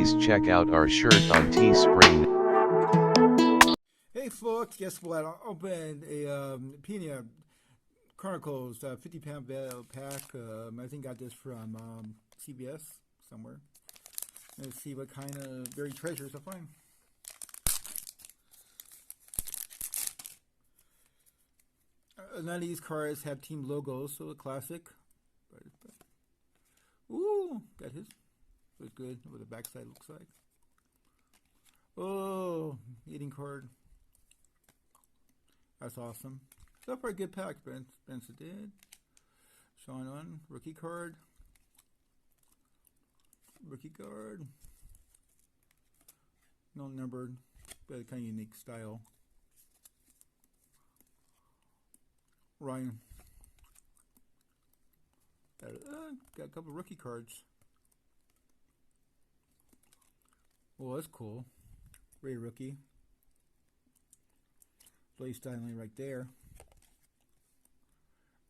please check out our shirt on Tespring. Hey folks, guess what? I opened a Panini Chronicles 50-pound value pack. I think I got this from CBS somewhere. Let's see what kind of buried treasures I find. None of these cards have team logos, so a classic. Ooh, got his. Looks good. What the backside looks like. Oh, eating card. That's awesome. So far, a good pack. Spencer did. Sean on. Rookie card. Rookie card. No numbered, but kind of unique style. Ryan. Got a couple of rookie cards. Well, that's cool. Ray rookie. Play styling right there.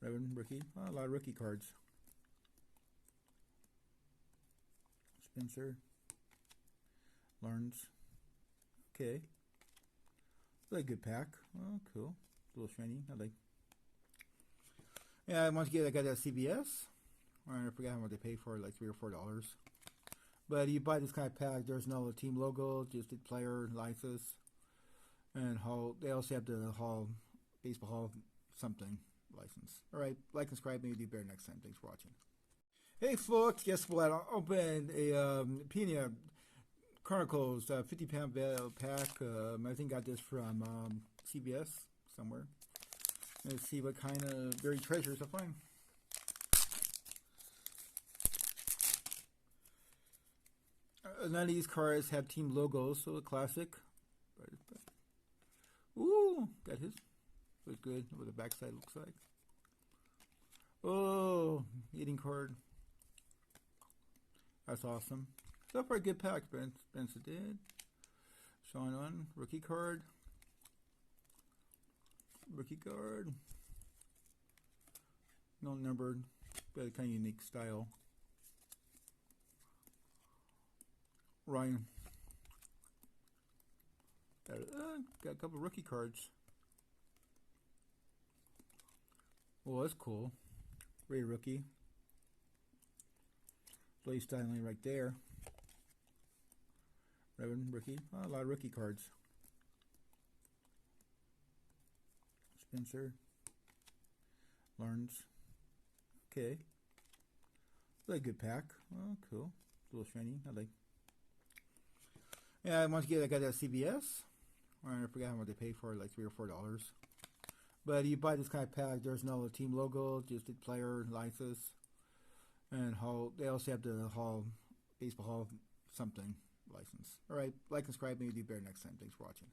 Revan rookie. Oh, a lot of rookie cards. Spencer. Lawrence. Okay. Really good pack. Oh, cool. A little shiny. I like. Yeah, once again, I got that CBS. I forgot how much they paid for it, like $3 or $4. But you buy this kind of pack, there's no team logo, just the player license. And Howell, they also have the Hall, Baseball Hall something license. Alright, like and subscribe, maybe do better next time. Thanks for watching. Hey folks, guess what? I opened a Panini Chronicles 50-pound value pack. I think I got this from CBS somewhere. Let's see what kind of buried treasures I find. None of these cards have team logos, so a classic. Ooh, got his. Looks good. What the backside looks like. Oh, eating card. That's awesome. So far, a good pack. Spencer did. Sean on. Rookie card. Rookie card. No numbered, but kind of unique style. Ryan. Got a couple of rookie cards. Well, that's cool. Ray rookie. Play styling right there. Revan rookie. Oh, a lot of rookie cards. Spencer. Lawrence. Okay. Really good pack. Oh, cool. A little shiny. I like. Yeah, once again, I got that CBS. I forgot how much they paid for it, like $3 or $4. But you buy this kind of pack, there's no team logo, just the player license. And Hall, they also have the Hall, Baseball Hall something license. Alright, like and subscribe, maybe do better next time. Thanks for watching.